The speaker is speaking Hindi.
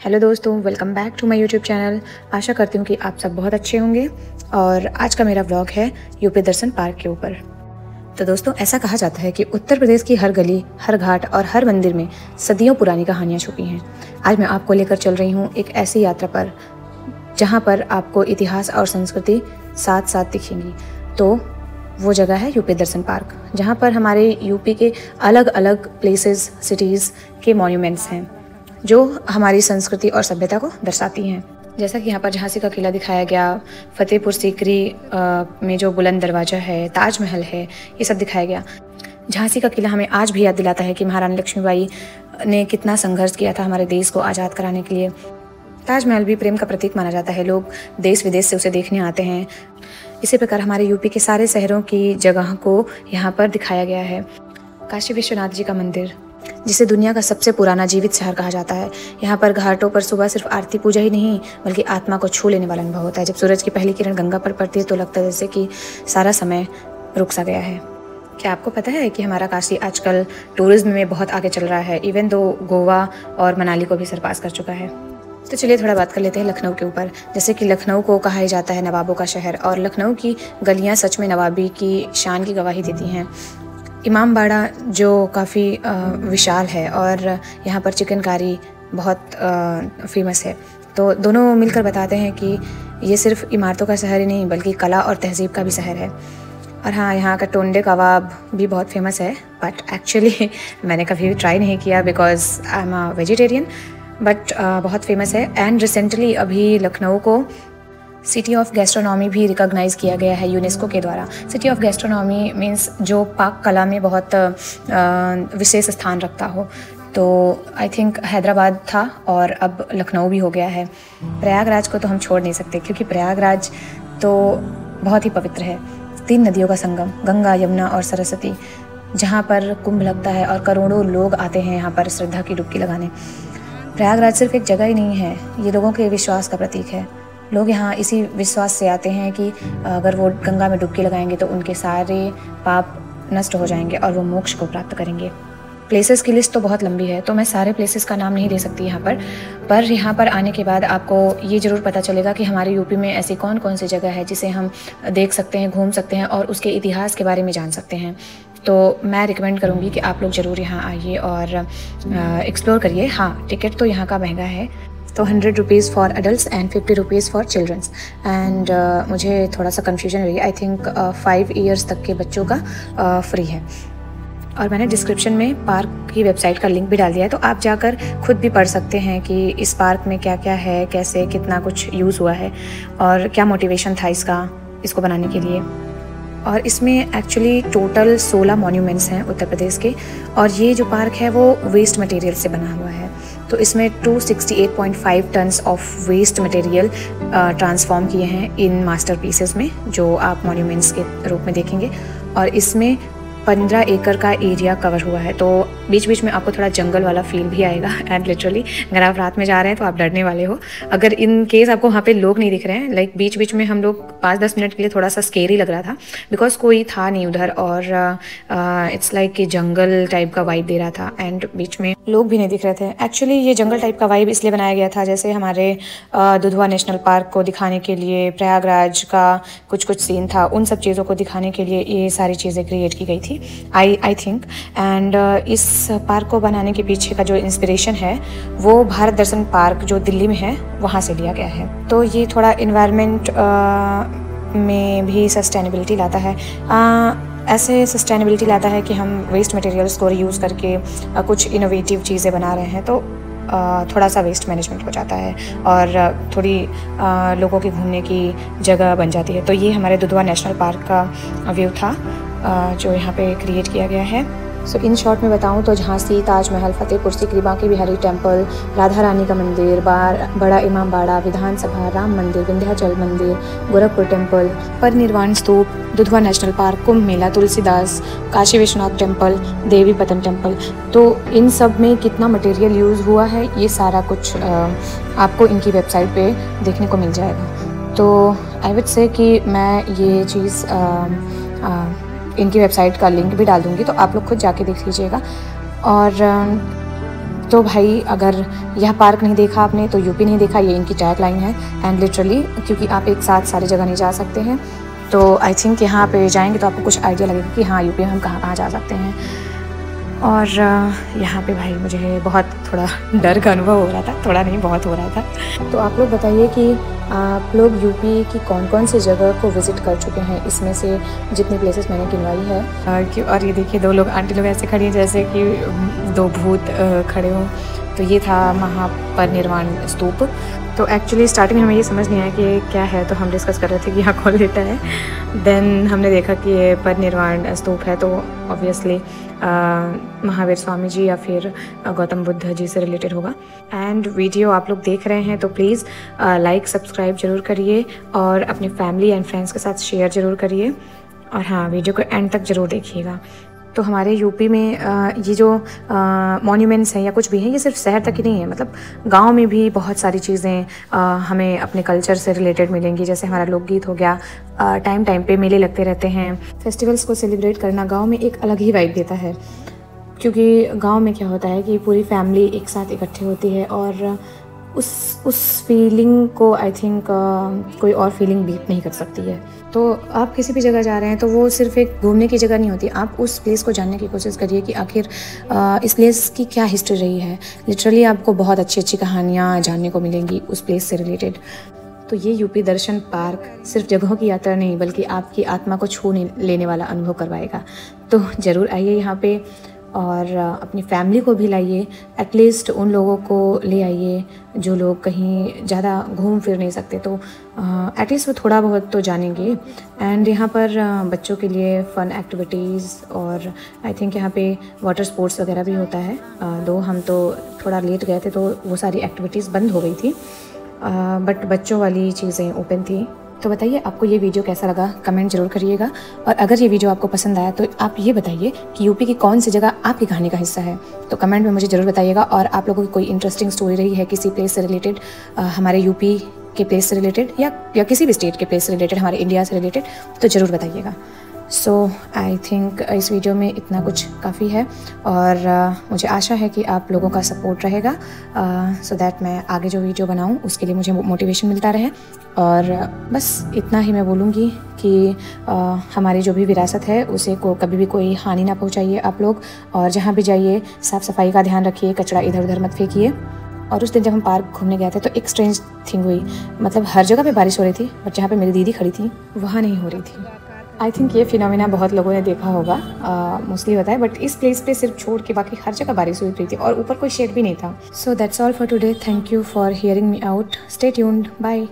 हेलो दोस्तों, welcome back to my YouTube channel. आशा करती हूँ कि आप सब बहुत अच्छे होंगे। और आज का मेरा व्लॉग है यूपी दर्शन पार्क के ऊपर। तो दोस्तों, ऐसा कहा जाता है कि उत्तर प्रदेश की हर गली, हर घाट और हर मंदिर में सदियों पुरानी कहानियाँ छुपी हैं। आज मैं आपको लेकर चल रही हूँ एक ऐसी यात्रा पर जहाँ पर आपको इतिहास और संस्कृति साथ साथ दिखेंगी। तो वो जगह है यूपी दर्शन पार्क, जहाँ पर हमारे यूपी के अलग अलग प्लेसेस, सिटीज़ के मॉन्यूमेंट्स हैं जो हमारी संस्कृति और सभ्यता को दर्शाती हैं। जैसा कि यहाँ पर झांसी का किला दिखाया गया, फतेहपुर सीकरी में जो बुलंद दरवाज़ा है, ताजमहल है, ये सब दिखाया गया। झांसी का किला हमें आज भी याद दिलाता है कि महारानी लक्ष्मीबाई ने कितना संघर्ष किया था हमारे देश को आज़ाद कराने के लिए। ताजमहल भी प्रेम का प्रतीक माना जाता है, लोग देश विदेश से उसे देखने आते हैं। इसी प्रकार हमारे यूपी के सारे शहरों की जगह को यहाँ पर दिखाया गया है। काशी विश्वनाथ जी का मंदिर, जिसे दुनिया का सबसे पुराना जीवित शहर कहा जाता है। यहाँ पर घाटों पर सुबह सिर्फ आरती पूजा ही नहीं बल्कि आत्मा को छू लेने वाला अनुभव होता है। जब सूरज की पहली किरण गंगा पर पड़ती है तो लगता है जैसे कि सारा समय रुक सा गया है। क्या आपको पता है कि हमारा काशी आजकल टूरिज्म में बहुत आगे चल रहा है, इवन दो गोवा और मनाली को भी सरपास कर चुका है। तो चलिए थोड़ा बात कर लेते हैं लखनऊ के ऊपर। जैसे कि लखनऊ को कहा ही जाता है नवाबों का शहर, और लखनऊ की गलियाँ सच में नवाबी की शान की गवाही देती हैं। इमाम बाड़ा जो काफ़ी विशाल है और यहाँ पर चिकनकारी बहुत फेमस है। तो दोनों मिलकर बताते हैं कि ये सिर्फ इमारतों का शहर ही नहीं बल्कि कला और तहजीब का भी शहर है। और हाँ, यहाँ का टोंडे कबाब भी बहुत फेमस है, बट एक्चुअली मैंने कभी भी ट्राई नहीं किया because I am a vegetarian, but बहुत फेमस है। एंड रिसेंटली अभी लखनऊ को सिटी ऑफ गैस्ट्रोनॉमी भी रिकॉग्नाइज़ किया गया है यूनेस्को के द्वारा। सिटी ऑफ गैस्ट्रोनॉमी मीन्स जो पाक कला में बहुत विशेष स्थान रखता हो। तो आई थिंक हैदराबाद था और अब लखनऊ भी हो गया है। प्रयागराज को तो हम छोड़ नहीं सकते क्योंकि प्रयागराज तो बहुत ही पवित्र है। 3 नदियों का संगम, गंगा, यमुना और सरस्वती, जहाँ पर कुंभ लगता है और करोड़ों लोग आते हैं यहाँ पर श्रद्धा की डुबकी लगाने। प्रयागराज सिर्फ एक जगह ही नहीं है, ये लोगों के विश्वास का प्रतीक है। लोग यहाँ इसी विश्वास से आते हैं कि अगर वो गंगा में डुबकी लगाएंगे तो उनके सारे पाप नष्ट हो जाएंगे और वो मोक्ष को प्राप्त करेंगे। प्लेसेस की लिस्ट तो बहुत लंबी है, तो मैं सारे प्लेसेस का नाम नहीं ले सकती यहाँ पर यहाँ पर आने के बाद आपको ये ज़रूर पता चलेगा कि हमारे यूपी में ऐसी कौन कौन सी जगह है जिसे हम देख सकते हैं, घूम सकते हैं और उसके इतिहास के बारे में जान सकते हैं। तो मैं रिकमेंड करूँगी कि आप लोग ज़रूर यहाँ आइए और एक्सप्लोर करिए। हाँ, टिकट तो यहाँ का महंगा है, तो 100 rupees for adults and 50 rupees for childrens. And मुझे थोड़ा सा कन्फ्यूजन रही, आई थिंक 5 ईयर्स तक के बच्चों का फ्री है। और मैंने डिस्क्रिप्शन में पार्क की वेबसाइट का लिंक भी डाल दिया है, तो आप जाकर खुद भी पढ़ सकते हैं कि इस पार्क में क्या क्या है, कैसे कितना कुछ यूज़ हुआ है और क्या मोटिवेशन था इसको बनाने के लिए। और इसमें एक्चुअली टोटल 16 मॉन्यूमेंट्स हैं उत्तर प्रदेश के, और ये जो पार्क है वो वेस्ट मटेरियल से बना हुआ है। तो इसमें 268.5 tons of waste material transform किए हैं इन मास्टर पीसेस में, जो आप मॉन्यूमेंट्स के रूप में देखेंगे। और इसमें 15 एकड़ का एरिया कवर हुआ है, तो बीच बीच में आपको थोड़ा जंगल वाला फील भी आएगा। एंड लिटरली अगर आप रात में जा रहे हैं तो आप डरने वाले हो, अगर इन केस आपको वहाँ पे लोग नहीं दिख रहे हैं। लाइक बीच बीच में हम लोग 5-10 मिनट के लिए थोड़ा सा स्केरी लग रहा था बिकॉज कोई था नहीं उधर, और इट्स लाइक कि जंगल टाइप का वाइब दे रहा था एंड बीच में लोग भी नहीं दिख रहे थे। एक्चुअली ये जंगल टाइप का वाइब इसलिए बनाया गया था, जैसे हमारे दुधवा नेशनल पार्क को दिखाने के लिए प्रयागराज का कुछ सीन था, उन सब चीज़ों को दिखाने के लिए ये सारी चीज़ें क्रिएट की गई थी आई थिंक। एंड इस पार्क को बनाने के पीछे का जो इंस्पिरेशन है वो भारत दर्शन पार्क जो दिल्ली में है वहाँ से लिया गया है। तो ये थोड़ा इन्वायरमेंट में भी सस्टेनेबिलिटी लाता है। ऐसे सस्टेनेबिलिटी लाता है कि हम वेस्ट मटेरियल्स को रीयूज़ करके कुछ इनोवेटिव चीज़ें बना रहे हैं, तो थोड़ा सा वेस्ट मैनेजमेंट हो जाता है और थोड़ी लोगों की घूमने की जगह बन जाती है। तो ये हमारे दुधवा नेशनल पार्क का व्यू था जो यहाँ पे क्रिएट किया गया है। सो इन शॉर्ट में बताऊँ तो झांसी, ताजमहल, फतेहपुर सीकरी, बांके बिहारी टेम्पल, राधा रानी का मंदिर, बड़ा इमाम बाड़ा, विधानसभा, राम मंदिर, विंध्याचल मंदिर, गोरखपुर टेम्पल, परिनिर्वाण स्तूप, Dudhwa national park, Kumbh Mela, Tulsidas, Kashi Vishwanath temple, देवी पतन टेम्पल, तो इन सब में कितना मटेरियल यूज़ हुआ है ये सारा कुछ आपको इनकी वेबसाइट पे देखने को मिल जाएगा। तो आई वुड से कि मैं ये चीज़ इनकी वेबसाइट का लिंक भी डाल दूँगी, तो आप लोग खुद जाके देख लीजिएगा। और तो भाई अगर यह पार्क नहीं देखा आपने तो यूपी नहीं देखा, ये इनकी टैग लाइन है। एंड लिटरली क्योंकि आप एक साथ सारी जगह नहीं जा सकते हैं, तो आई थिंक यहाँ पे जाएंगे तो आपको कुछ आइडिया लगेगा कि हाँ यूपी में हम कहाँ कहाँ जा सकते हैं। और यहाँ पे भाई मुझे बहुत थोड़ा डर का अनुभव हो रहा था, थोड़ा नहीं बहुत हो रहा था। तो आप लोग बताइए कि आप लोग यूपी की कौन कौन सी जगह को विज़िट कर चुके हैं, इसमें से जितनी प्लेसेस मैंने गिनवाई है। और ये देखिए 2 लोग आंटी लोग ऐसे खड़ी हैं जैसे कि 2 भूत खड़े हों। तो ये था महापरिनिर्वाण स्तूप। तो एक्चुअली स्टार्टिंग में हमें ये समझ नहीं आया कि क्या है, तो हम डिस्कस कर रहे थे कि यहाँ कौन लेटा है। देन हमने देखा कि ये परिनिर्वाण स्तूप है, तो ऑब्वियसली महावीर स्वामी जी या फिर गौतम बुद्ध जी से रिलेटेड होगा। एंड वीडियो आप लोग देख रहे हैं तो प्लीज़ लाइक सब्सक्राइब ज़रूर करिए और अपनी फैमिली एंड फ्रेंड्स के साथ शेयर ज़रूर करिए। और हाँ, वीडियो को एंड तक ज़रूर देखिएगा। तो हमारे यूपी में ये जो मॉन्यूमेंट्स हैं या कुछ भी हैं, ये सिर्फ शहर तक ही नहीं है, मतलब गांव में भी बहुत सारी चीज़ें हमें अपने कल्चर से रिलेटेड मिलेंगी। जैसे हमारा लोकगीत हो गया, टाइम टाइम पे मेले लगते रहते हैं। फेस्टिवल्स को सेलिब्रेट करना गांव में एक अलग ही वाइब देता है, क्योंकि गांव में क्या होता है कि पूरी फैमिली एक साथ इकट्ठी होती है और उस फीलिंग को आई थिंक कोई और फीलिंग बीट नहीं कर सकती है। तो आप किसी भी जगह जा रहे हैं तो वो सिर्फ एक घूमने की जगह नहीं होती, आप उस प्लेस को जानने की कोशिश करिए कि आखिर इस प्लेस की क्या हिस्ट्री रही है। लिटरली आपको बहुत अच्छी अच्छी कहानियाँ जानने को मिलेंगी उस प्लेस से रिलेटेड। तो ये यूपी दर्शन पार्क सिर्फ जगहों की यात्रा नहीं बल्कि आपकी आत्मा को छू लेने वाला अनुभव करवाएगा। तो ज़रूर आइए यहाँ पे और अपनी फैमिली को भी लाइए, एटलीस्ट उन लोगों को ले आइए जो लोग कहीं ज़्यादा घूम फिर नहीं सकते, तो एटलीस्ट वो थोड़ा बहुत तो जानेंगे। एंड यहाँ पर बच्चों के लिए फ़न एक्टिविटीज़ और आई थिंक यहाँ पे वाटर स्पोर्ट्स वगैरह भी होता है। दो हम तो थोड़ा लेट गए थे तो वो सारी एक्टिविटीज़ बंद हो गई थी, बट बच्चों वाली चीज़ें ओपन थी। तो बताइए आपको ये वीडियो कैसा लगा, कमेंट ज़रूर करिएगा। और अगर ये वीडियो आपको पसंद आया तो आप ये बताइए कि यूपी की कौन सी जगह आपकी कहानी का हिस्सा है, तो कमेंट में मुझे ज़रूर बताइएगा। और आप लोगों की कोई इंटरेस्टिंग स्टोरी रही है किसी प्लेस से रिलेटेड, हमारे यूपी के प्लेस से रिलेटेड या किसी भी स्टेट के प्लेस से रिलेटेड, हमारे इंडिया से रिलेटेड, तो ज़रूर बताइएगा। सो आई थिंक इस वीडियो में इतना कुछ काफ़ी है और मुझे आशा है कि आप लोगों का सपोर्ट रहेगा सो दैट मैं आगे जो वीडियो बनाऊं उसके लिए मुझे मोटिवेशन मिलता रहे। और बस इतना ही मैं बोलूँगी कि हमारी जो भी विरासत है उसे को कभी भी कोई हानि ना पहुंचाइए आप लोग। और जहाँ भी जाइए साफ़ सफाई का ध्यान रखिए, कचरा इधर उधर मत फेंकिए। और उस दिन जब हम पार्क घूमने गए थे तो एक स्ट्रेंज थिंग हुई, मतलब हर जगह पे बारिश हो रही थी बट जहाँ पे मेरी दीदी खड़ी थी वहाँ नहीं हो रही थी। आई थिंक ये फिनोमेना बहुत लोगों ने देखा होगा, मोस्टली होता है, बट इस प्लेस पे सिर्फ छोड़ के बाकी हर जगह बारिश हुई रही थी और ऊपर कोई शेड भी नहीं था। So that's all for today. Thank you for hearing me out. Stay tuned. Bye.